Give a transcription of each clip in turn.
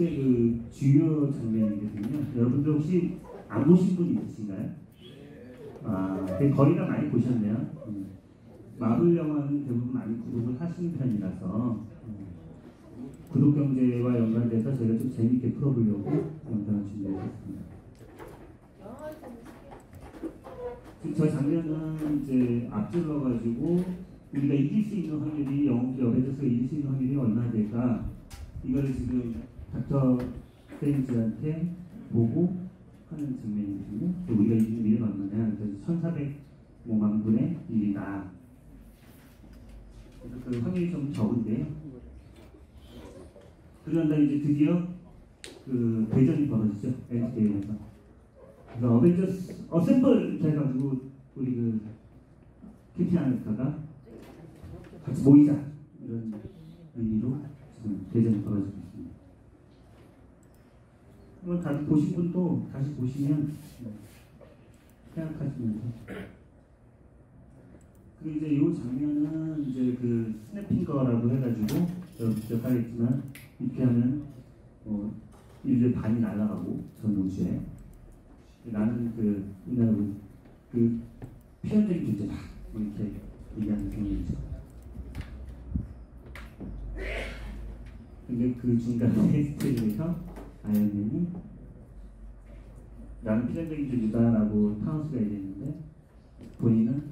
엑소의 그 주요 장면이거든요. 여러분들 혹시 안 보신 분 있으신가요? 거의 다 많이 보셨네요. 마블 영화는 대부분 많이 구독을 하시는 편이라서 구독 경제와 연관돼서 저희가 좀 재밌게 풀어보려고 영상을 준비했습니다. 저 장면은 이제 앞질러가지고 우리가 이길 수 있는 확률이 어벤져스가 이길 수 있는 확률이 얼마나 될까 이거를 지금 닥터 스트레인지한테 보고 하는 장면이거든요. 우리가 이기는 일은 얼마냐? 그래서 1400만 분의 1이다. 그래서 그 확률이 좀 적은데요. 그러다 이제 드디어 그 대전이 벌어지죠. 엔드게임에서. 그래서 어벤져스 어셈블 이렇게 해가지고 우리 그 캡틴 아메리카가 같이 모이자 이런 의미로 지금 대전이 벌어지고 있습니다. 한번 다시 보신 분도 다시 보시면 생각하시면서 그리고 이제 이 장면은 이제 그 스냅핑거라고 해가지고 여러분 직접 하겠지만 이렇게 하면 인류의 반이 날아가고 전 우주에 나는 그 표현적인 존재다 이렇게 얘기하는 경우이죠. 근데 그 중간에 스토리에서 아이언맨이 나는 필연적인 존재다라고 타노스가 얘기했는데 본인은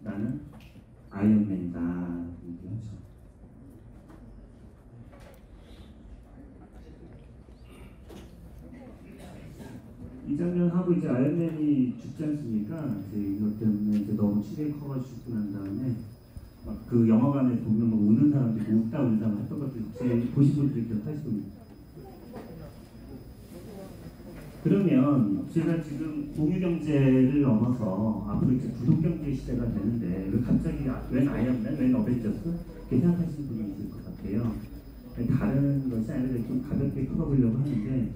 나는 아이언맨이다 얘기하죠. 이 장면하고 이제 아이언맨이 죽지 않습니까? 이제 이것 때문에 이제 너무 충격이 커가지고 죽고 난 다음에 막 그 영화관에 보면 막 우는 사람들이 웃다 울다 했던 것들 혹시 보신 분들이 기억하실 겁니다. 그러면 제가 지금 공유경제를 넘어서 앞으로 이제 구독경제 시대가 되는데 왜 갑자기 웬 아이언맨, 웬 어벤져스? 이렇게 생각하시는 분이 있을 것 같아요. 다른 것이 아니라 좀 가볍게 풀어보려고 하는데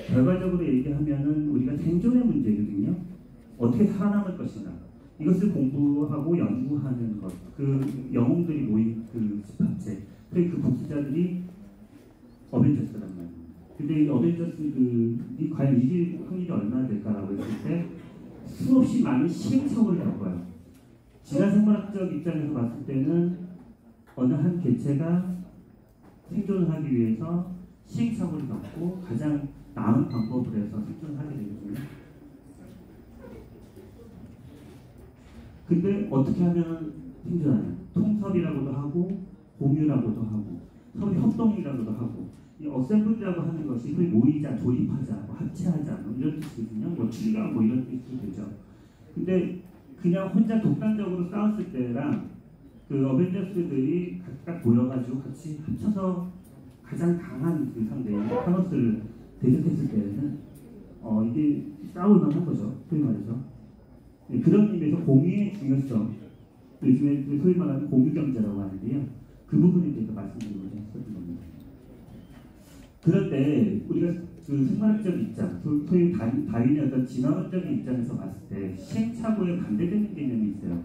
결과적으로 얘기하면은 우리가 생존의 문제거든요. 어떻게 살아남을 것인가. 이것을 공부하고 연구하는 것. 그 영웅들이 모인 그 집합체. 그 복수자들이 어벤져스란 말이에요. 근데 이 어벤져스들이 과연 이길 확률이 얼마나 될까라고 했을 때 수없이 많은 시행착오를 겪어요. 진화 생물학적 입장에서 봤을 때는 어느 한 개체가 생존을 하기 위해서 시행착오를 겪고 가장 나은 방법을 해서 생존하게 되거든요. 근데 어떻게 하면 생존하냐? 통섭이라고도 하고 공유라고도 하고 서로 협동이라고도 하고 이 어셈블리라고 하는 것이 소위 모이자, 조립하자, 뭐 합체하자 뭐 이런 뜻이거든요. 뭐 출가 뭐 이런 뜻이 되죠. 근데 그냥 혼자 독단적으로 싸웠을 때랑 그 어벤져스들이 각각 모여가지고 같이 합쳐서 가장 강한 그 상대인 타노스를 대적했을 때는 이게 싸울 만한 거죠. 소위 말해서. 네, 그런 의미에서 공유의 중요성, 요즘에 소위 말하는 공유경제라고 하는데요. 그 부분에 대해서 말씀드리고 했었던 겁니다. 그런데 우리가 그 생물학적 입장, 소위 다윈의 어떤 진화론적인 입장에서 봤을 때 시행착오에 반대되는 개념이 있어요.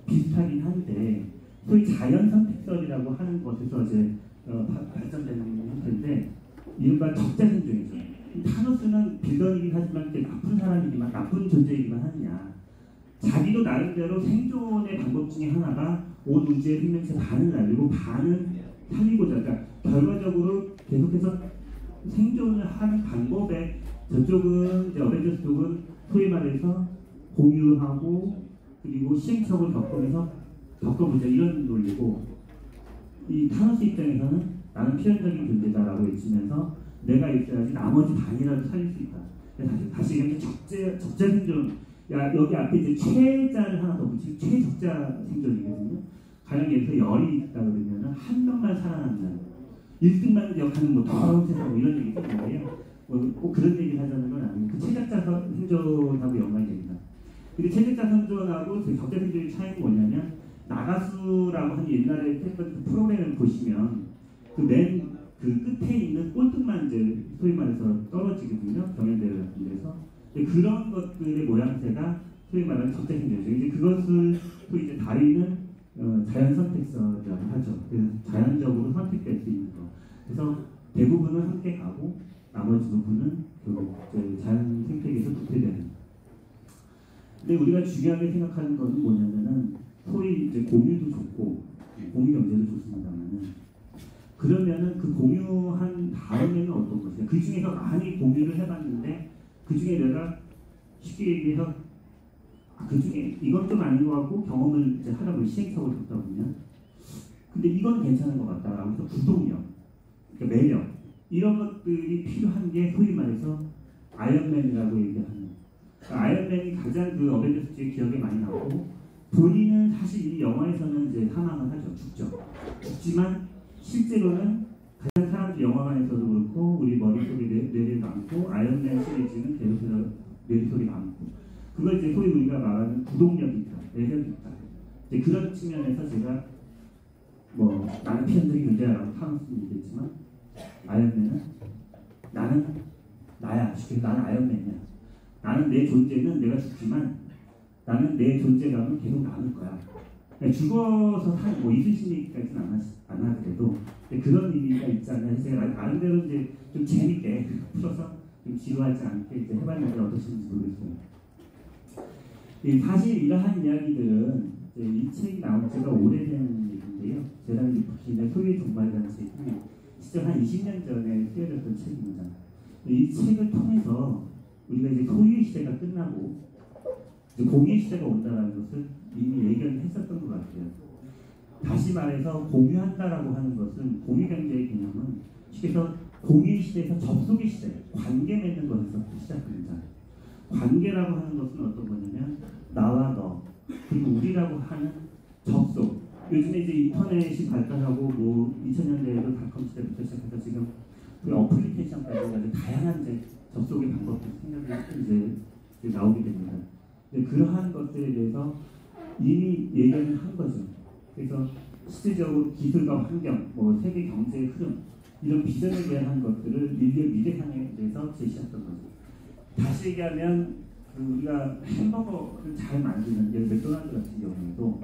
비슷하긴 한데 소위 자연선택설이라고 하는 것에서 이제 발전되는 형태인데 이른바 적자생존이죠. 타노스는 빌런이긴 하지만 나쁜 사람이지만 나쁜 존재이기만 하느냐. 자기도 나름대로 생존의 방법 중에 하나가 온 우주의 생명체 반을 날리고 반은 살리고자. 그러니까 결과적으로 계속해서 생존을 하는 방법에 저쪽은 이제 어벤져스 쪽은 소위 말해서 공유하고 그리고 시행착오를 겪어보자 이런 논리고 이 타노스 입장에서는 나는 필연적인 존재다라고 외치면서 내가 있어야지 나머지 반이라도 살릴 수 있다. 다시 얘기하면 적자 생존. 여기 앞에 이제 최자를 하나 더 붙이면 최적자 생존이거든요. 가령 여기서 열이 있다 그러면 한 명만 살아남는 1등만 기억하는 뭐 더러운 세상 뭐 이런 얘기 있는데요. 꼭 그런 얘기를 하자는 건 아니고 그 최적자 생존하고 연관이 됩니다. 근데 최적자 생존하고 그 적자 생존의 차이는 뭐냐면 나가수라고 하는 옛날에 했던 프로그램을 보시면 그 끝에 있는 꼴등만 이제 소위 말해서 떨어지거든요. 경연대회 같은 데서. 그런 것들의 모양새가 소위 말하는 적자생존이죠. 이제 그것을 또 이제 다윈은 자연선택설이라고 하죠. 그래서 자연적으로 선택될 수 있는 거. 그래서 대부분은 함께 가고 나머지 부분은 그 자연 생태계에서 부패되는. 근데 우리가 중요하게 생각하는 것은 뭐냐면은 소위 이제 공유도 좋고 공유 경제도 좋습니다만은 그러면은 그 공유한 다음에는 어떤 것이냐? 그 중에서 많이 공유를 해봤는데 그 중에 내가 쉽게 얘기해서 그 중에 이건 좀 아닌 것 같고 경험을 이제 하다 보면 시행착오를 겪다 보면 근데 이건 괜찮은 것 같다라고 해서 구동력, 그러니까 매력 이런 것들이 필요한 게 소위 말해서 아이언맨이라고 얘기하는. 그러니까 아이언맨이 가장 그 어벤져스의 기억에 많이 나고 본인은 사실 이 영화에서는 이제 사망을 하죠. 죽지만 실제로는 가장 사람들 영화관에서도 그렇고 우리 머릿속에 뇌를 남고 아이언맨 시리즈는 계속해서 뇌속에 남고 그걸 이제 소위 우리가 말하는 구동력이 있다, 매력이 있다. 이제 그런 측면에서 제가 뭐 나는 피한적인 존재라고 타노스는 얘기했지만 아이언맨은 나는 나야. 나는 아이언맨이야. 나는 내 존재는 내가 죽지만 나는 내 존재감은 계속 남을 거야. 죽어서 뭐 이순신이까지는 안 하더라도 그런 의미가 있지 않나 해서 제가 나름대로 이제 좀 재밌게 풀어서 좀 지루하지 않게 이제 해봤는데 어떠신지 모르겠어요. 사실 이러한 이야기들은 이 책이 나온 지가 오래된 얘기인데요. 재단이 붙이는 소유의 종말이라는 책이 진짜 한 20년 전에 쓰여졌던 책입니다. 이 책을 통해서 우리가 이제 소유의 시대가 끝나고 이제 공유의 시대가 온다는 것을 이미 예견했었던 것 같아요. 다시 말해서 공유한다라고 하는 것은 공유경제의 개념은 쉽게 해서 공유의 시대에서 접속의 시대, 관계 맺는 것에서부터 시작됩니다. 관계라고 하는 것은 어떤 거냐면 나와 너 그리고 우리라고 하는 접속. 요즘에 이제 인터넷이 발달하고 뭐 2000년대에도 닷컴 시대부터 시작해서 지금 그 어플리케이션까지 아주 다양한 이제 접속의 방법들이 생각이 이제 나오게 됩니다. 그러한 것들에 대해서 이미 얘기를 한 거죠. 그래서 실질적으로 기술과 환경, 뭐 세계 경제의 흐름 이런 비전에 대한 것들을 인류의 미래상에 대해서 제시했던 거죠. 다시 얘기하면 우리가 햄버거를 잘 만드는 게 맥도날드 같은 경우에도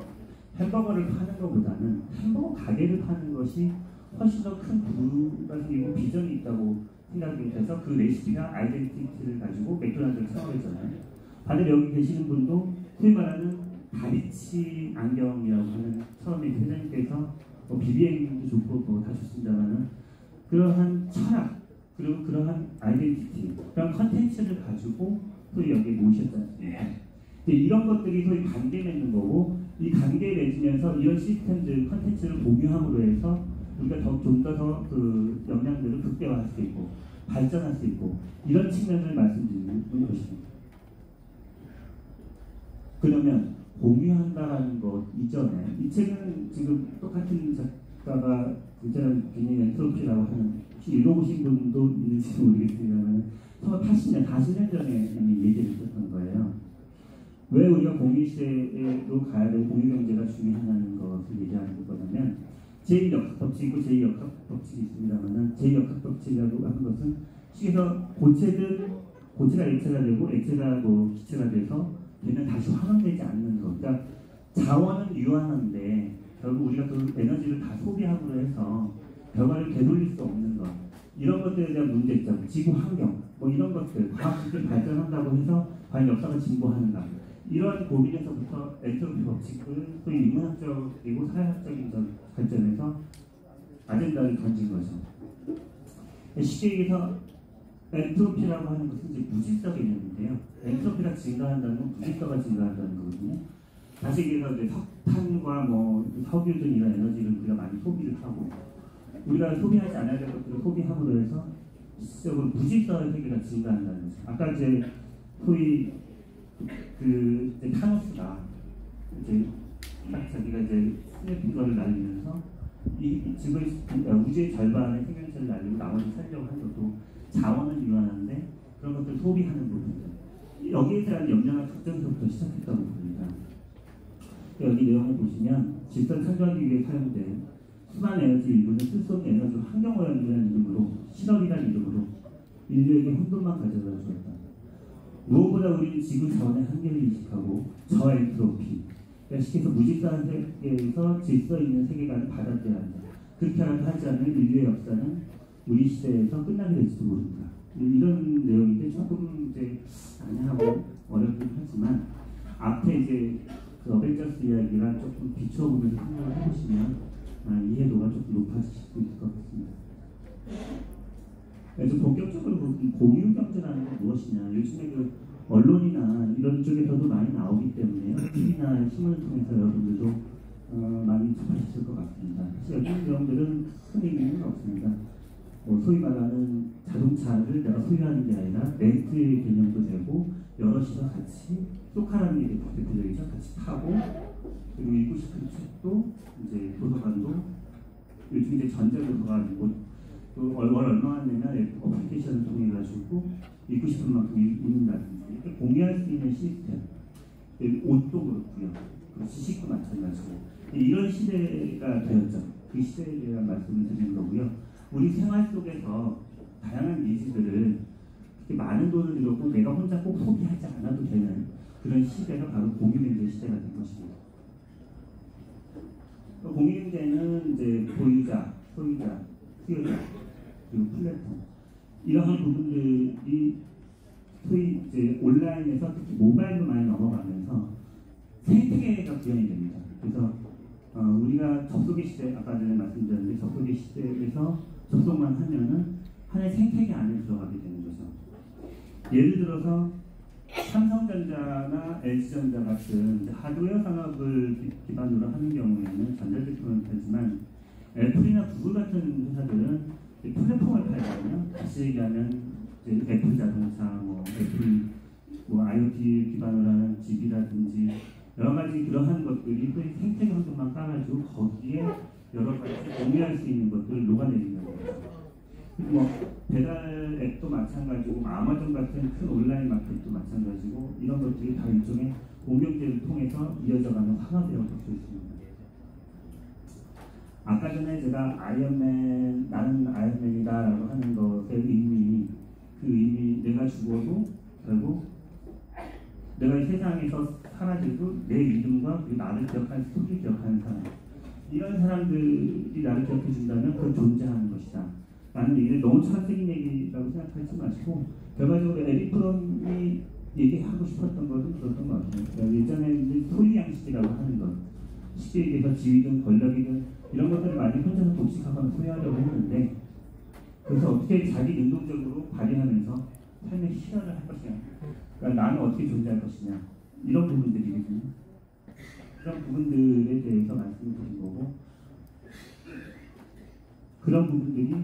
햄버거를 파는 것보다는 햄버거 가게를 파는 것이 훨씬 더 큰 부가 생기고 비전이 있다고 생각이 돼서 그 레시피가 아이덴티티를 가지고 맥도날드를 창업했잖아요. 다들 여기 계시는 분도 소위 말하는 다비치 안경이라고 하는 처음에 회장님께서 BBM도 좋고 뭐 다 좋습니다만은 그러한 철학 그리고 그러한 아이덴티티 그런 컨텐츠를 가지고 소위 여기에 모셨지 않습니까? 이런 것들이 소위 관계 맺는 거고 이 관계 맺으면서 이런 시스템들 컨텐츠를 공유함으로 해서 우리가 좀 더 그 역량들을 극대화할 수 있고 발전할 수 있고 이런 측면을 말씀드리는 것입니다. 그러면 공유한다라는 것 이전에 이 책은 지금 똑같은 작가가 제가 굉장히 엔트로피라고 하는 혹시 읽어보신 분도 있는지 모르겠습니다만 80년, 40년 전에 이미 얘기를 했었던 거예요. 왜 우리가 공유시대로 가야 되고 공유경제가 중요하다는 것을 얘기하는 거냐면 제2역학법칙이고 제2역학법칙이 있습니다만 제2역학법칙이라고 하는 것은 시에서 고체가 액체가 되고 액체가 뭐 기체가 돼서 되면 다시 환원되지 않는 것. 그러니까 자원은 유한한데 결국 우리가 그 에너지를 다 소비함으로 해서 결과를 되돌릴 수 없는 것. 이런 것들에 대한 문제점, 지구 환경, 뭐 이런 것들, 과학기술이 발전한다고 해서 과연 역사가 진보하는가. 이런 고민에서부터 엔트로피 법칙을 소위 인문학적이고 사회학적인 관점에서 아젠다를 던진 거죠. 쉽게 얘기해서 엔트로피라고 하는 것은 이제 무질서 개념인데요. 엔트로피가 증가한다는 건 무질서가 증가한다는 거거든요. 다시 얘기해서 이제 석탄과 뭐 석유 등 이런 에너지를 우리가 많이 소비를 하고 우리가 소비하지 않아야 될 것들을 소비함으로 해서 실질적으로 무질서의 세계가 증가한다는 거죠. 아까 이제 소위 그 이제 타노스가 이제 딱 자기가 이제 스냅핑 거를 날리면서 이 우주의 절반의 생명체를 날리고 나머지 살려고 하는 것도 자원은 유한한데 그런 것들 소비하는 부분들 여기에 대한 염려나 걱정서부터 시작했다고 봅니다. 여기 내용을 보시면 질서를 창조하기 위해 사용된 순환 에너지 일부는 쓸 수 없는 에너지 환경오염이라는 이름으로 실험이라는 이름으로 인류에게 혼돈만 가져다 주었다. 무엇보다 우리는 지구 자원의 한계를 인식하고 저 엔트로피 그러니까 쉽게 해서 무질서한 세계에서 질서 있는 세계관을 받아들여야 한다. 그렇게 하지 않으면 인류의 역사는 우리 시대에서 끝나게 될지도 모른다. 이런 내용인데 조금 이제 안하고 어렵긴 하지만 앞에 이제 그 어벤져스 이야기랑 조금 비춰보면서 생각을 해보시면 이해도가 조금 높아질 수 있을 것 같습니다. 그래서 본격적으로 공유 경제라는 건 무엇이냐? 요즘에 그 언론이나 이런 쪽에서도 많이 나오기 때문에요. TV나 신문을 통해서 여러분들도 많이 접하셨을 것 같습니다. 사실 이런 내용들은 큰 의미는 없습니다. 소위 말하는 자동차를 내가 소유하는 게 아니라 렌트의 개념도 되고 여럿이서 같이 소카라는 게 대표적이죠. 같이 타고 그리고 읽고 싶은 책도 이제 도서관도 요즘 이제 전자도서관 월 얼마나 내면 어플리케이션을 통해 가지고 읽고 싶은 만큼 읽는다든지 이렇게 공유할 수 있는 시스템, 옷도 그렇고요. 지식도 마찬가지고 이런 시대가 되었죠. 그 시대에 대한 말씀을 드리는 거고요. 우리 생활 속에서 다양한 니즈들을 많은 돈을 들였고 내가 혼자 꼭 소비하지 않아도 되는 그런 시대가 바로 공유경제 시대가 된 것입니다. 공유경제는 이제 보유자, 소유자, 수요자 그리고 플랫폼 이러한 부분들이 소위 이제 온라인에서 특히 모바일로 많이 넘어가면서 생태계가 구현이 됩니다. 그래서 우리가 접속의 시대 아까 전에 말씀드렸는데 접속의 시대에서 접속만 하면은 하나의 생태계 안에 들어가게 되는 거죠. 예를 들어서 삼성전자나 LG전자 같은 하드웨어 산업을 기반으로 하는 경우에는 전자제품을 팔지만 애플이나 구글 같은 회사들은 플랫폼을 팔거든요. 다시 얘기하면 이제 애플 자동차, 애플 IoT 기반으로 하는 집이라든지 여러 가지 그러한 것들이 생태계 환경만 깔아주고 거기에 여러 가지 공유할 수 있는 것들을 녹아내린다는 거죠. 배달 앱도 마찬가지고 아마존 같은 큰 온라인 마켓도 마찬가지고 이런 것들이 다 일종의 공유경제를 통해서 이어져가는 산업이라고 볼 수 있습니다. 아까 전에 제가 나는 아이언맨이다라고 하는 것의 의미, 그 의미 내가 죽어도 결국 내가 이 세상에서 사라지고 내 이름과 그 나를 기억하는 스토리를 기억하는 사람 이런 사람들이 나를 기억해 준다면 그 존재하는 것이다 라는 얘기를 너무 철학적인 얘기라고 생각하지 마시고 결과적으로 에릭 프롬이 얘기하고 싶었던 것은 그랬던 것 같아요. 그러니까 예전에 소유 양식이라고 하는 것 쉽게 얘기해서 지위든 권력이든 이런 것들을 많이 혼자서 독식하거나 소유하려고 했는데 그래서 어떻게 자기 능동적으로 발휘하면서 삶의 실현을 할 것이냐 그러니까 나는 어떻게 존재할 것이냐 이런 부분들이거든요. 그런 부분들에 대해서 말씀을 드린 거고 그런 부분들이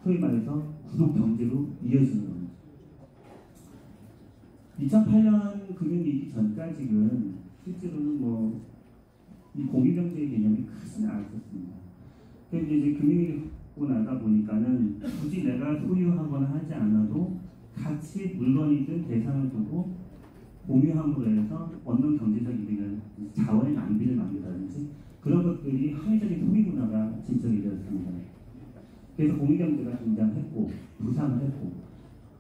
소위 말해서 구독 경제로 이어지는 겁니다. 2008년 금융위기 전까지는 실제로는 이 공유경제의 개념이 크지는 않았었습니다. 그런데 이제 금융위기 오고 나다 보니까는 굳이 내가 소유하거나 하지 않아도 같이 물건이든 대상을 두고 공유함으로 해서 얻는 경제적 이득을 자원의 낭비를 막는다든지 그런 것들이 합리적인 소비 문화가 진척이 되었습니다. 그래서 공유경제가 등장했고 부상을 했고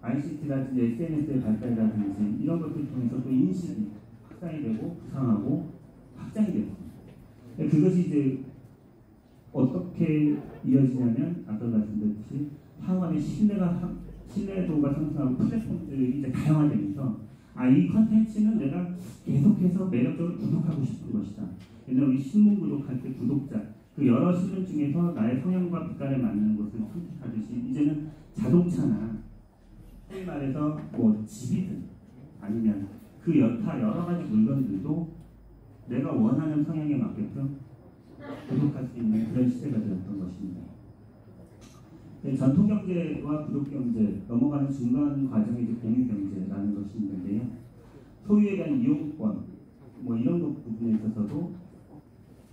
ICT라든지 SNS의 발달이라든지 이런 것들을 통해서 또 인식이 확산이 되고 부상하고 확장이 되고 그것이 이제 어떻게 이어지냐면 아까 말씀드렸듯이 상호간의 신뢰도가 상승하고 플랫폼들이 이제 다양화되면서 이 컨텐츠는 내가 계속해서 매력적으로 구독하고 싶은 것이다. 옛날에 우리 신문 구독할 때 구독자 그 여러 신문 중에서 나의 성향과 빛깔에 맞는 것을 선택하듯이 이제는 자동차나 소위 말해서 집이든 아니면 그 여타 여러 가지 물건들도 내가 원하는 성향에 맞게끔 구독할 수 있는 그런 시대가 되었던 것입니다. 전통경제와 구독경제 넘어가는 중간 과정이 이제 공유경제라는 것이 있는데요. 소유에 대한 이용권 이런 부분에 있어서도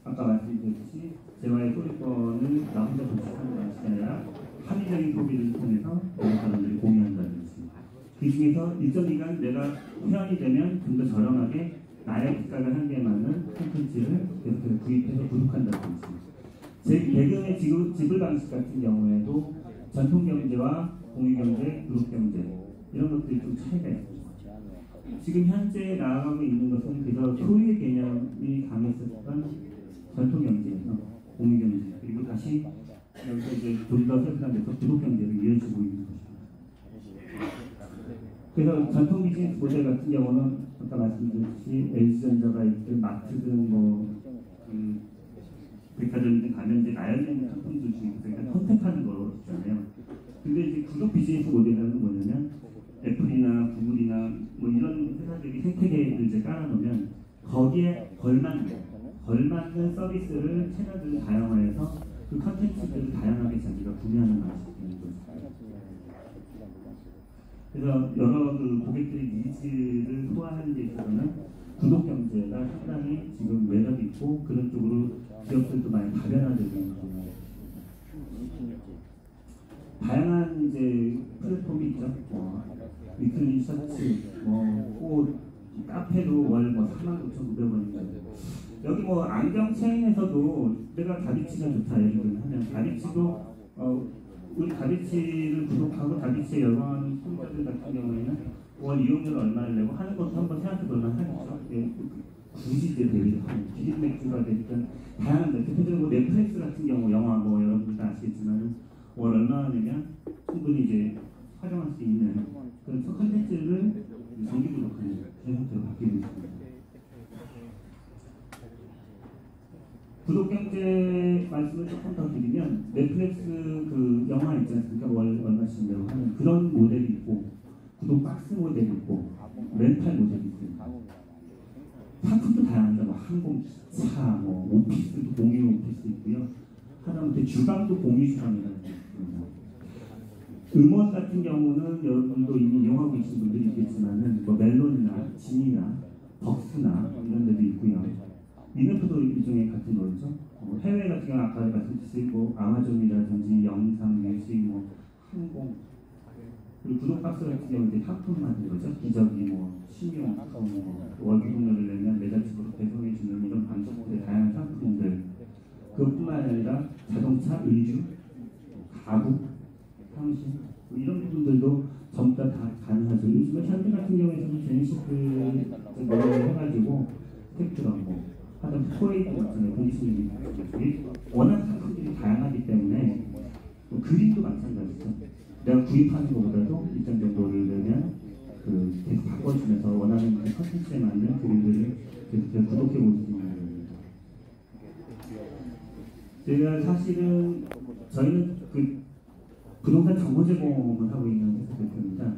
아까 말씀드렸듯이 재화의 소유권을 나 혼자 독식하는 것이 아니라 합리적인 소비를 통해서 여러 사람들이 공유한다든지 그 중에서 일정 기간 내가 회원이 되면 좀 더 저렴하게 나의 빛깔과 한계에 맞는 콘텐츠를 계속해서 구입해서 구독한다든지 배경의 지불 방식 같은 경우에도 전통경제와 공유경제, 구독경제 이런 것들이 좀 차이가 있습니다. 지금 현재 나아가고 있는 것은 그래서 소유의 개념이 강했었던 전통경제에서 공유경제 그리고 다시 여기서 이제 좀 더 세분화돼서 구독 경제로 이어지고 있는 것입니다. 그래서 전통 비즈니스 모델 같은 경우는 아까 말씀드렸듯이 LG전자가 있든 마트든 백화점이든 가면 이제 나열된 상품들 중에서 그러니까 선택하는 거잖아요. 근데 이제 구독 비즈니스 모델은 뭐냐면 애플이나 구글이나 뭐 이런 회사들이 생태계를 이제 깔아놓으면 거기에 걸맞는 서비스를 채널들을 다양화해서 그 컨텐츠들을 다양하게 자기가 구매하는 방식이 되는 거죠. 그래서 여러 그 고객들의 니즈를 소화하는 데 있어서는 구독 경제가 상당히 지금 매력이 있고 그런 쪽으로 기업들도 많이 다변화되고 있는 거예요. 다양한 이제 플랫폼이 있죠. 위클리 셔츠, 옷, 카페도 월 49,900원인데 여기 안경 체인에서도 내가 다비치가 좋다 얘기를 하면 다비치도 우리 다비치를 구독하고 다비치에 열광하는 소비자들 같은 경우에는 월 이용료를 얼마를 내고 하는 것도 한번 생각해볼 만하겠죠. 굳이 이제 대비를 하는 기립 맥주가 됐든 다양한 대표적으로 넷플릭스 같은 경우 영화 여러분들 다 아시겠지만 월 얼마 내면 충분히 이제 활용할 수 있는 그런 콘텐츠를 정기 구독하는 그런 형태로 바뀌고 있습니다. 구독 경제 말씀을 조금 더 드리면 넷플릭스 그 영화 있지 않습니까? 월 얼마씩 내고 하는 그런 모델이 있고 구독 박스 모델이 있고 렌탈 모델이 있습니다. 상품도 다양하죠. 항공, 기차, 오피스도 공유 오피스 있고요. 하다못해 주방도 공유 주방이라는 게 있습니다. 음원 같은 경우는 여러분도 이미 이용하고 계신 분들이 있겠지만은 멜론이나 진이나 벅스나 이런 데도 있고요. 이네프도 일종의 같은 거죠. 해외 같은 경우 아까 말씀드렸듯이 아마존이라든지 영상, 뮤직, 항공 그리고 구독 박스 같은 경우 이제 상품 만든 거죠. 기저귀, 신용품, 월급료를 내면 매달치도록 배송해 주는 이런 방식들의 다양한 상품들. 그것뿐만 아니라 자동차, 의류, 가구, 상식 이런 부분들도 전부 다 가능하죠. 요즘에 현대 같은 경우에는 제네시스를 해가지고 스펙트럼 하여튼 코웨이트 같은 공식적인 워낙 상품들이 다양하기 때문에 그림도 마찬가지죠. 내가 구입하는 것보다도 일정 정도를 내면 계속 바꿔주면서 원하는 컨텐츠에 맞는 그림들을 계속 구독해 볼 수 있는 겁니다. 제가 사실은 저희는 부동산 정보 제공을 하고 있는 회사 대표입니다.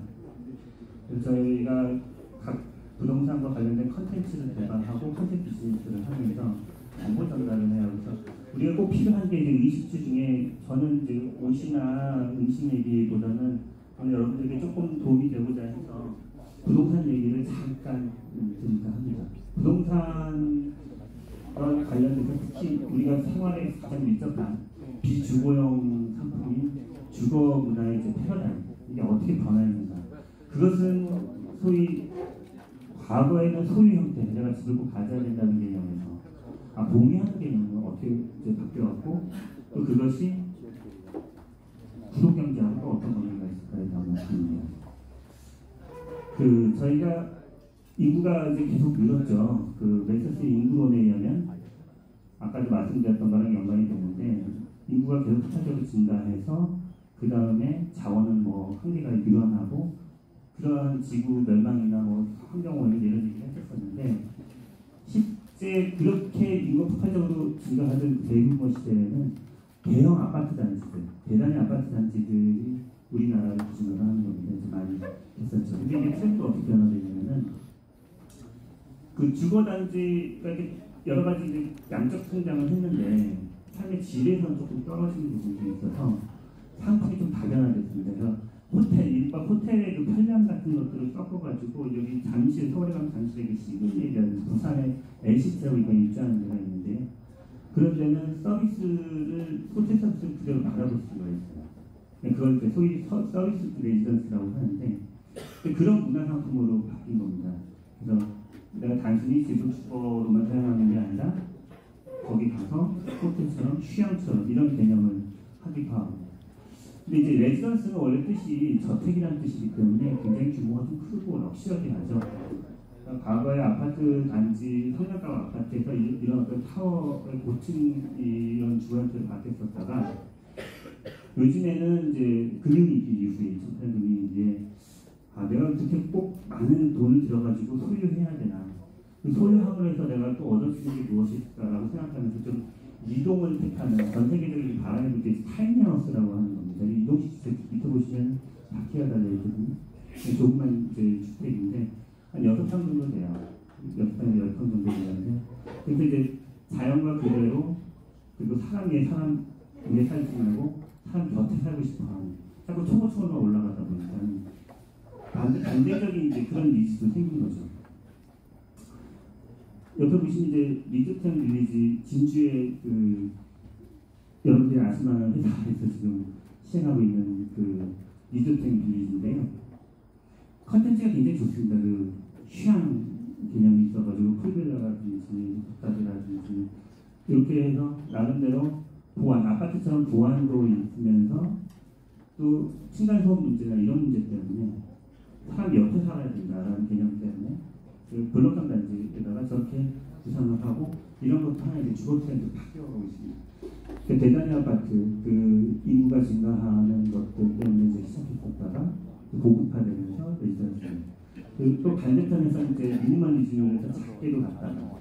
그래서 저희가 각 부동산과 관련된 컨텐츠를 개발하고 컨텐츠 비즈니스를 하면서 정보 전달을 해요. 그래서 우리가 꼭 필요한 게 이제 의식주 중에 저는 이제 옷이나 음식 얘기보다는 여러분들에게 조금 도움이 되고자 해서 부동산 얘기를 잠깐 드릴까 합니다. 부동산과 관련돼서 특히 우리가 생활에 가장 밀접한 비주거용 상품인 주거 문화의 이제 패러다임 이게 어떻게 변화했는가? 그것은 소위 과거에는 소유 형태, 내가 집을 꼭 가져야 된다는 개념에서 공유하는 개념으로 어떻게 이제 바뀌어왔고 또 그것이 구독 경제하고 또 어떤 관계가 있을까에 대한 말씀입니다. 저희가 인구가 이제 계속 늘었죠. 메서스 인구론에 의하면 아까도 말씀드렸던 거랑 연관이 되는데 인구가 계속 폭발적으로 증가해서 그 다음에 자원은 한계가 유연하고 그러한 지구 멸망이나 환경오염 이런 얘기를 했었는데 실제 그렇게 인구 폭발적으로 증가하던 대규모 시대에는 대형 아파트 단지들, 대단히 아파트 단지들이 우리나라를 기준으로 하는 겁니다. 이제 많이 했었죠. 근데 이게 트렌드가 어떻게 변화되냐면은 주거 단지가 여러 가지 이제 양적 성장을 했는데 삶의 질에서는 조금 떨어지는 부분이 있어서 상품이 좀 다변화됐습니다. 그래서 일반 호텔의 편리함 같은 것들을 섞어가지고 여기 잠실, 서울에 가면 잠실에 시그니라든지 부산에 LCT라고 이번 입주하는 데가 있는데 그런 데는 호텔 서비스를 그대로 받아볼 수가 있어요. 그걸 이제 소위 서비스 레지던스라고 하는데 그런 문화 상품으로 바뀐 겁니다. 그래서 내가 단순히 집을 주거로만 사용하는 게 아니라 거기 가서 호텔처럼 휴양처럼 이런 개념을 하기도 하고 근데 이제 레지던스는 원래 뜻이 저택이라는 뜻이기 때문에 굉장히 규모가 좀 크고 럭셔리하죠. 과거에 아파트 단지, 성남가구 아파트에서 이런 어떤 타워의 고층 이런 주거형태를 바뀌었었다가 요즘에는 이제 금융위기 이후에 2008 금융위기에 내가 그렇게 꼭 많은 돈을 들여가지고 소유해야 되나? 그 소유함으로 해서 내가 또 얻을 수 있는 게 무엇일까라고 생각하면서 좀 이동을 택하는 전 세계적인 바람에 붙게 타임하우스라고 하는 겁니다. 이동식 주택 밑에 보시면 바퀴가 달려있거든요. 조그만 이제 주택인데 한 6평 정도 돼요. 6평에서 10평 정도 되는데 그래서 이제 자연과 그대로 그리고 사람 위에 사람 위에 살지 말고 사람 곁에 살고 싶어하는 자꾸 초고초고만 올라가다 보니까 반대적인 이제 그런 니즈도 생긴 거죠. 옆에 보시면 이제 리조템 빌리지 진주의 그 여러분들이 아실 만한 회사에서 지금 시행하고 있는 그 리조템 빌리지인데요. 컨텐츠가 굉장히 좋습니다. 그 휴양 개념이 있어가지고 풀빌라라든지 덕다지라든지 이렇게 해서 나름대로 보안, 아파트처럼 보안도 있으면서 또 층간소음 문제나 이런 문제 때문에 사람 옆에 살아야 된다라는 개념 때문에 그 블록감 단지에다가 저렇게 구상을 하고 이런 것도 하나 이제 주거트렌드로 바뀌어가고 있습니다. 그 대단히 아파트 그 인구가 증가하는 것들 때문에 이제 시작했었다가 보급화되면서 있었습니다. 또 반대편에서 이제 미니멀리즘을 해서 작게도 갔다가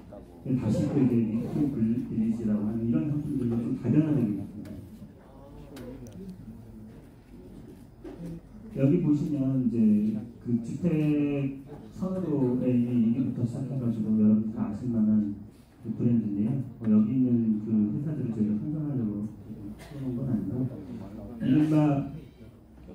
다시 또 이제 리트 빌리지라고 하는 이런 상품들로 좀 다변화되고 있습니다. 여기 보시면 이제 그 주택 선호도의 얘기부터 시작해가지고 여러분 다 아실 만한 그 브랜드인데요. 여기 있는 그 회사들을 저희가 선정하려고 해놓은 건 아니고 이른바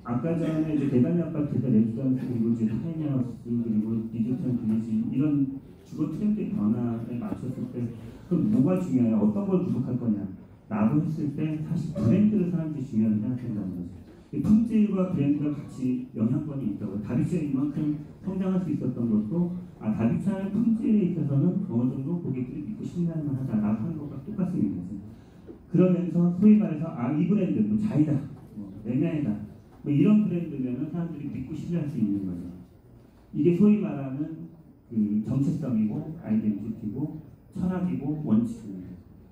아까 전에 이제 대단히 아파트에서 레지던스 그리고 이제 타임하우스 그리고 리조템 빌리지 이런 주거 트렌드 변화에 맞췄을 때 그럼 뭐가 중요해요? 어떤 걸 구속할 거냐? 라고 했을 때 사실 브랜드를 사람들이 중요하게 생각한다는 거죠. 품질과 브랜드가 같이 영향권이 있다고. 다비치가 이만큼 성장할 수 있었던 것도 다비치의 품질에 있어서는 어느 정도 고객들이 믿고 신뢰할 만하다라고 하는 것과 똑같습니다. 그러면서 소위 말해서 이 브랜드, 뭐 자이다, 레냐이다 뭐 이런 브랜드면은 사람들이 믿고 신뢰할 수 있는 거죠. 이게 소위 말하는 그 정체성이고 아이덴티티고 철학이고 원칙입니다.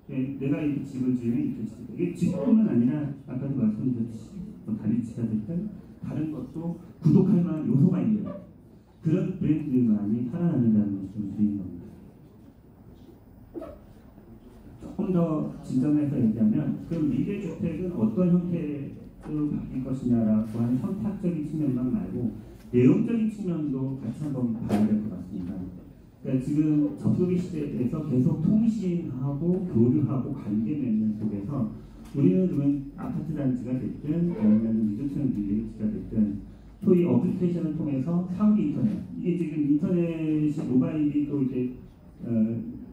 내가 이 집을 지으면 이렇게 짓는다. 이게 집뿐만 아니라 아까도 말씀드렸듯이 다비치가 됐든 다른 것도 구독할 만한 요소가 있는 그런 브랜드만이 살아남는다는 것을 드리는 겁니다. 조금 더 진정해서 얘기하면 그럼 미래 주택은 어떤 형태로 바뀔 것이냐라고 하는 선택적인 측면만 말고 내용적인 측면도 같이 한번 봐야 될 것 같습니다. 그러니까 지금 접속의 시대에서 계속 통신하고 교류하고 관계 맺는 속에서 우리는 그러면 아파트 단지가 됐든 아니면 리조템 빌리지가 됐든 소위 어플리케이션을 통해서 사후 인터넷 이게 지금 인터넷이 모바일이 또 이제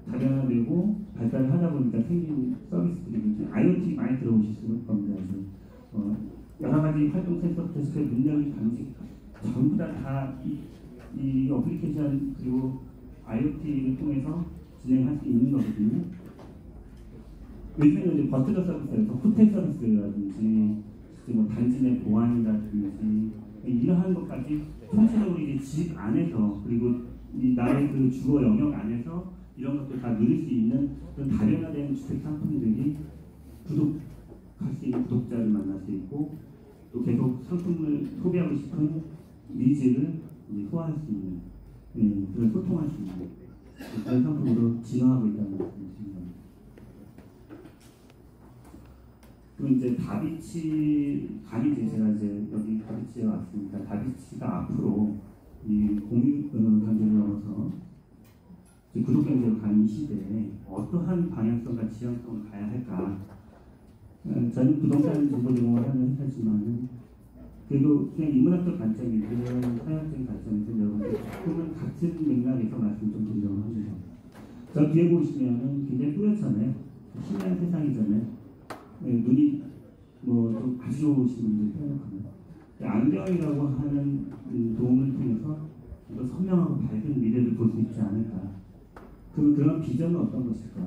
다변화되고 발달을 하다 보니까 생긴 서비스들이 IoT 많이 들어오실 겁니다. 여러 가지 활동 센서부터 능력이 감지 전부 다 이 어플리케이션 그리고 IoT를 통해서 진행할 수 있는 거거든요. 요즘에는 이제 버티더 서비스에서 호텔 서비스라든지 뭐 단지 내 보안이라든지 이러한 것까지 전체적으로 이제 집 안에서 그리고 이 나의 그 주거 영역 안에서 이런 것들 다 누릴 수 있는 그런 다변화된 주택 상품들이 구독할 수 있는 구독자를 만날 수 있고 또 계속 상품을 소비하고 싶은 니즈를 소화할 수 있는 그런 소통할 수 있는 그런 상품으로 진화하고 있다는 말씀이십니다. 그리고 이제 다비치 제가 이제 여기 다비치에 왔습니다. 다비치가 앞으로 이 공유 관계를 넘어서 구독 경제로 가는 시대에 어떠한 방향성과 지향성을 가야 할까? 저는 부동산 정보 제공을 하는 회사지만은 그래도 그냥 인문학적 관점이든 사회학적인 관점이든 여러분들 조금은 같은 맥락에서 말씀 좀 드리려고 합니다. 저 뒤에 보시면은 굉장히 뿌옇잖아요. 신기한 세상이잖아요. 눈이 뭐 좀 아주 좋으신 분들 표현하면 안경이라고 하는 도움을 통해서 또 선명하고 밝은 미래를 볼 수 있지 않을까. 그런 비전은 어떤 것일까?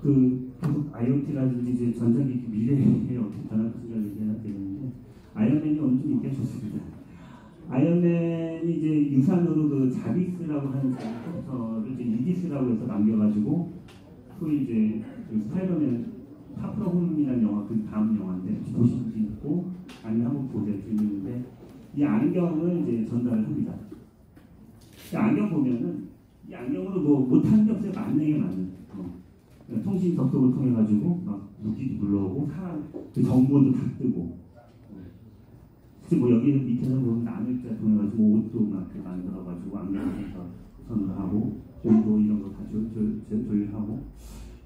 계속 IoT라든지 이제 전자기기 미래에 어떻게 변할 것인가 얘기해야 되는데 아이언맨이 어느 좀 인기가 좋습니다. 아이언맨이 이제 유산으로 그 자비스라고 하는 컴퓨터를 이제 이디스라고 해서 남겨가지고 소위 이제 그 스파이더맨 파프로 홈이라는 영화 그 다음 영화인데 보신 분 있고 아니면 한번 보세요. 재밌는데 이 안경을 이제 전달을 합니다. 이 안경 보면은 이 안경으로 뭐 못하는 게 없어요. 만능에 만능. 통신 접속을 통해 가지고 막 무기도 불러오고 사람 그 정보도 다 뜨고. 뭐 여기 밑에서 보면 나눌자 통해 가지고 옷도 막 만들어 가지고 안경에서 선도하고 온도 이런 거 다 조율하고.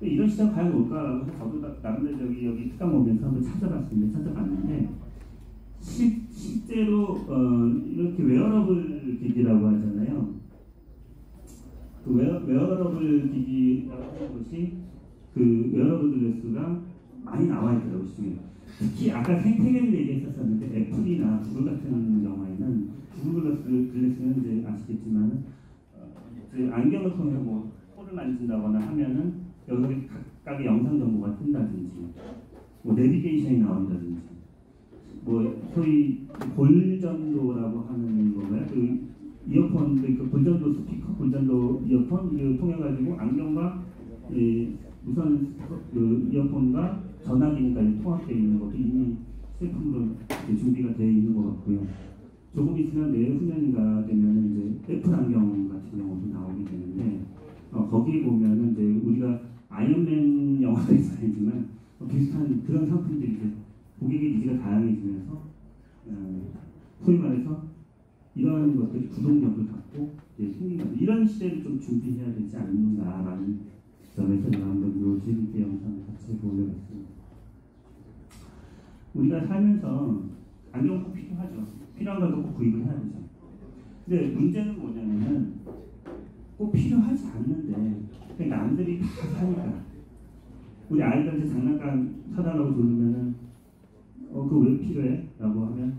이런 시장 과연 올까라고 해서 저도 나름대로 여기 특강 오면서 한번 찾아봤는데 실제로 이렇게 웨어러블 기기라고 하잖아요. 그 웨어러블 기기라고 하는 것이 그 웨어러블 글래스가 많이 나와 있더라고요. 시중에. 특히 아까 생태계를 얘기했었는데 애플이나 구글 같은 영화에는 구글 글래스는 이제 아시겠지만 안경을 통해서 뭐 코를 만진다거나 하면은 여기 각각의 영상 정보가 뜬다든지 뭐 내비게이션이 나온다든지 뭐 소위 골전도라고 하는 건가요? 그 이어폰 그 골전도 스피커 골전도 이어폰 이걸 통해 가지고 안경과 무선 그 이어폰과 전화기까지 통합되어 있는 것도 이미 제품으로 준비가 되어 있는 것 같고요. 조금 있으면 내후년인가 되면 이제 애플 안경 같은 경우도 나오게 되는데 거기에 보면은 이제 우리가 아이언맨 영화에서 알지만 비슷한 그런 상품들이 이제 고객의 니즈가 다양해지면서 소위 말해서 이러한 것들이 구동력을 갖고 생긴 거죠. 이런 시대를 좀 준비해야 되지 않는가라는 점에서 제가 한번 이 재밌게 영상을 같이 보려고 했습니다. 우리가 살면서 안경 꼭 필요하죠. 필요한 걸 꼭 구입을 해야 되죠. 근데 문제는 뭐냐면은 꼭 필요하지 않는데 그냥 남들이 다 사니까 우리 아이들한테 장난감 사달라고 부르면은 그거 왜 필요해? 라고 하면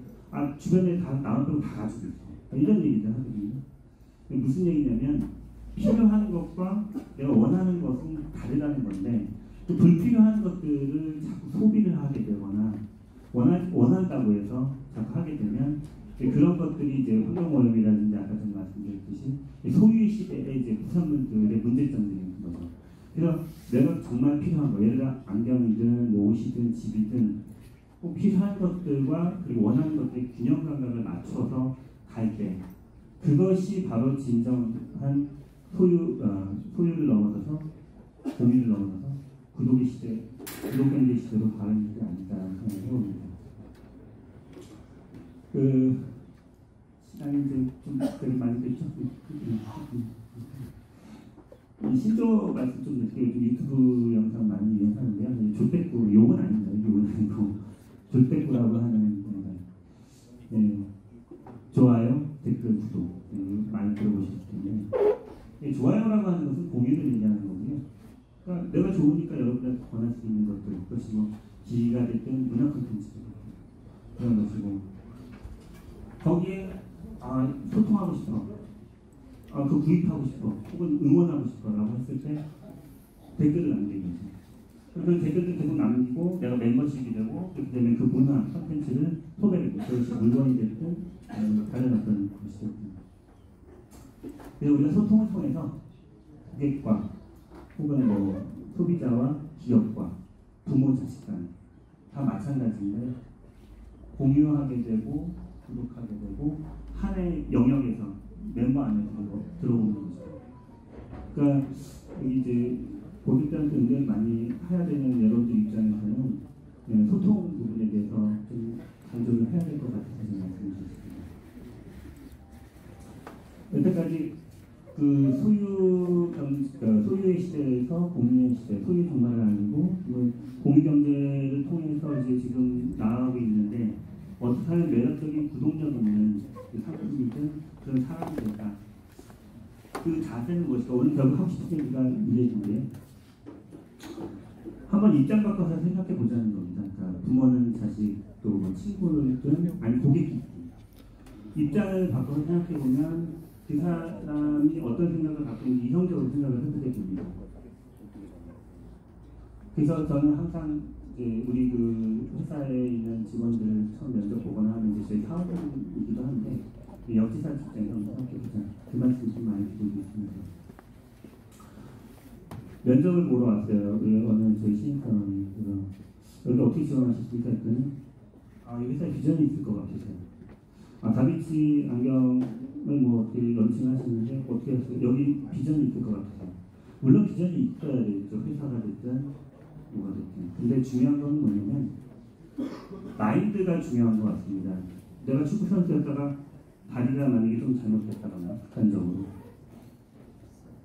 주변에 다 나만 빼고 다 가지고 있어. 이런 얘기들 하거든요. 무슨 얘기냐면 필요한 것과 내가 원하는 것은 다르다는 건데 또 불필요한 것들을 자꾸 소비를 하게 되거나 원한다고 해서 자꾸 하게 되면 그런 것들이 이제 환경오염이라든지 아까 전에 말씀드렸듯이 소유의 시대의 이제 부산물들의 문제점들이 있는 거죠. 그래서 내가 정말 필요한 거, 예를 들어 안경이든 뭐 옷이든 집이든 꼭 필요한 것들과 그리고 원하는 것들의 균형 감각을 맞춰서 갈 때 그것이 바로 진정한 소유를 넘어서서 공유를 넘어서서 구독의 시대, 구독경제 시대로 가는 게 아닐까라는 생각을 해봅니다. 시간이 이제 좀 되게 많이 됐죠? 이 신조 말씀 좀 늦게 유튜브 영상 많이 이용하는데요. 족대꾸, 욕은 아닙니다. 욕은 아니고 족대꾸라고 하는 건가요? 좋아요, 댓글, 구독 많이 들어보셨기 때문에 좋아요라고 하는 것은 공유를 얘기하는 거고요. 그러니까 내가 좋으니까 여러분들한테 권할 수 있는 것들, 그것이 뭐 기기가 됐든 문화 콘텐츠가 됐든 그런 것이고 거기에 소통하고 싶어, 그 구입하고 싶어, 혹은 응원하고 싶어라고 했을 때 댓글을 남기는 거죠. 그런 댓글을 계속 남기고 내가 멤버십이 되고 그렇게 되면 그 문화 콘텐츠를 소개하고 그것이 물건이 됐든 다른 어떤 것이 됐든 그래서 우리가 소통을 통해서 고객과 혹은 뭐 소비자와 기업과 부모 자식 간 다 마찬가지인데 공유하게 되고 구독하게 되고 하나의 영역에서 멤버 안에 들어오는 거죠. 그러니까 이제 고객들한테 굉장히 많이 해야 되는 여러분들 입장에서는 소통 부분에 대해서 좀 강조를 해야 될 것 같아서 말씀드렸습니다. 여태까지 그 소유의 시대에서 공유의 시대, 소유 정말은 아니고 공유 경제를 통해서 이제 지금 나아가고 있는데 어떻게 하면 매력적인 구독력 있는 그 상품이든 그런 사람이 될까? 그 자세는 무엇일까? 오늘 결국 하고 싶은 얘기가 이 얘기인데 한번 입장 바꿔서 생각해 보자는 겁니다. 그러니까 부모는 자식, 또 뭐 친구든 아니 고객 입장을 바꿔서 생각해 보면 그 사람이 어떤 생각을 갖고 있는지 이성적으로 생각을 해보게 됩니다. 그래서 저는 항상 이제 우리 그 회사에 있는 직원들 처음 면접 보거나 하는 게 저희 사업이기도 한데 역지사 직장에서 한번 생각해보자. 그 말씀 좀 많이 드리고 있습니다. 면접을 보러 왔어요. 어느 있는 저희 신입사원이고요. 여기 어떻게 지원하셨습니까? 했더니 이 회사에 비전이 있을 것 같아서요. 다비치 안경을 뭐 어떻게 런칭하시는데 어떻게 하세요? 여기 비전이 있을 것 같아요. 물론 비전이 있어야 되겠죠. 회사가 됐든 뭐가 됐든. 근데 중요한 건 뭐냐면 마인드가 중요한 것 같습니다. 내가 축구 선수였다가 다리가 만약에 좀 잘못됐다거나 극단적으로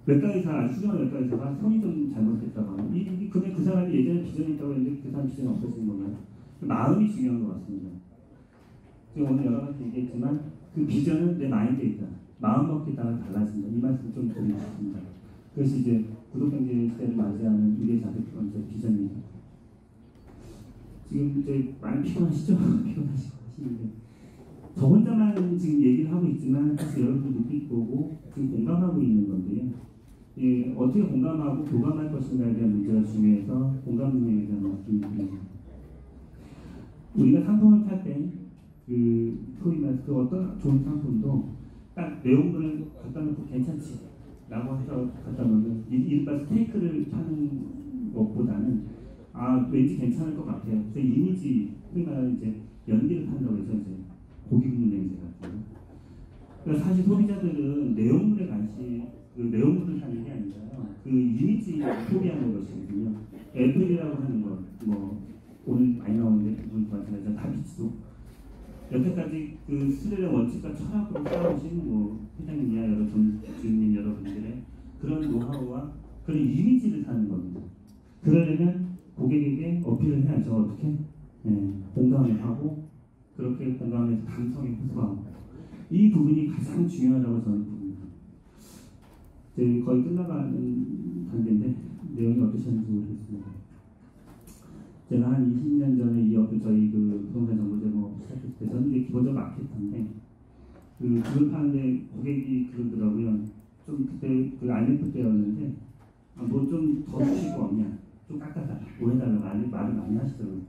외과의사, 아주 훌륭한 외과의사가 손이 좀 잘못됐다거나 근데 그 사람이 예전에 비전이 있다고 했는데 그 사람 비전이 없어진 거면 마음이 중요한 것 같습니다. 지금 오늘 여러 가지 얘기했지만 그 비전은 내 마인드에 있다. 마음먹기에 따라 달라진다. 이 말씀 좀 드리고 싶습니다. 그래서 이제 구독경제 시대를 맞이하는 우리의 자세 두 번째 비전입니다. 지금 이제 많이 피곤하시죠? 피곤하시는데 저 혼자만 지금 얘기를 하고 있지만 사실 여러분도 눈빛 보고 지금 공감하고 있는 건데요. 어떻게 공감하고 교감할 것인가에 대한 문제가 중요해서 공감 능력에 대한 말씀을 드립니다. 우리가 상품을 팔 때 소위 말해서 어떤 좋은 상품도 딱 내용물을 갖다 놓고 괜찮지 라고 해서 갖다 놓으면 이른바 스테이크를 파는 것보다는 왠지 괜찮을 것 같아요. 그래서 이미지, 소위 말하는 이제 연기를 판다고 해서 이제 고기 굽는 냄새 같은 거. 그러니까 사실 소비자들은 내용물에 관심, 내용물을 사는 게 아니라요. 이미지를 소비하는 것이거든요. 애플이라고 하는 거, 뭐 오늘 많이 나오는데 오늘 마찬가지로 다비치도 여태까지 수련의 원칙과 철학으로 쌓아오신 회장님이나 여러 주인님 여러분들의 그런 노하우와 그런 이미지를 사는 겁니다. 그러려면 고객에게 어필을 해야죠. 어떻게? 공감을 하고 그렇게 공감해서 감성에 호소하고 이 부분이 가장 중요하다고 저는 봅니다. 이제 거의 끝나가는 단계인데 내용이 어떠셨는지 모르겠습니다. 제가 한 20년 전에 이 업을 저희 부동산 정보 제공 시작했을 때 저는 이게 기본적으로 마케터인데 집을 파는데 고객이 그러더라고요. 좀 그때 IMF 때였는데 뭐 좀 더 주실 거 없냐? 좀 깎아달라, 뭐 해달라고 말을 많이 하시더라고요.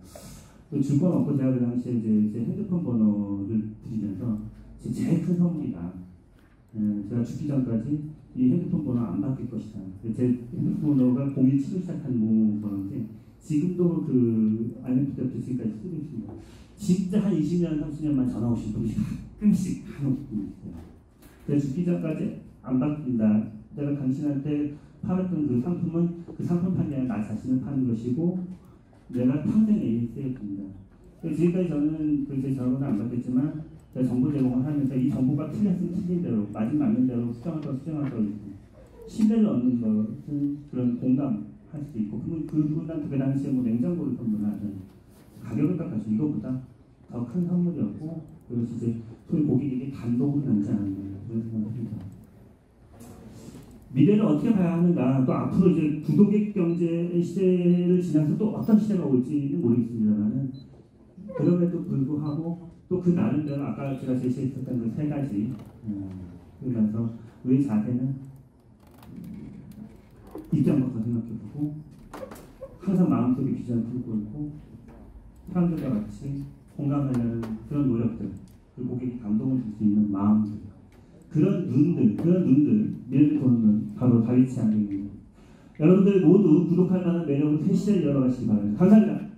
줄 건 없고 제가 그 당시에 이제 핸드폰 번호를 드리면서 제일 큰 선물이다. 제가 죽기 전까지 이 핸드폰 번호 안 바뀔 것이다. 제 핸드폰 번호가 017로 시작한 번호인데 지금도 IMF 때부터 지금까지 쓰고 있습니다. 진짜 한 20년, 30년만 전화 오신 분이 가끔씩 간혹 있어요. 그래서 죽기 전까지 안 바뀐다. 내가 당신한테 팔았던 상품은 상품 판이 아니라 나 자신을 파는 것이고 내가 평생 AS에 듭니다. 지금까지 저는 제 전화번호 안 바뀌었지만 제가 정보 제공을 하면서 이 정보가 틀렸으면 틀린 대로 맞는 대로 수정할 거 신뢰를 얻는 것은 그런 공감할 수도 있고 그분한테 그 당시에 냉장고를 선물하든 가격을 깎아서 이것보다 더 큰 선물이었고 그것이 이제 소위 고객에게 감동을 남지 않는 그런 생각을 합니다. 미래를 어떻게 봐야 하는가, 또 앞으로 이제 구독객 경제 시대를 지나서 또 어떤 시대가 올지는 모르겠습니다만은 그럼에도 불구하고 또 그 나름대로 아까 제가 제시했었던 세 가지 그러면서 우리 자세는 입장부터 생각해보고 항상 마음속에 비전을 품고 있고 사람들과 같이 공감하려는 그런 노력들, 그 고객이 감동을 줄 수 있는 마음들, 그런 눈들, 미래를 보는 눈, 바로 다비치 안경입니다. 여러분들 모두 구독할 만한 매력으로 새 시대를 열어가시기 바랍니다. 감사합니다.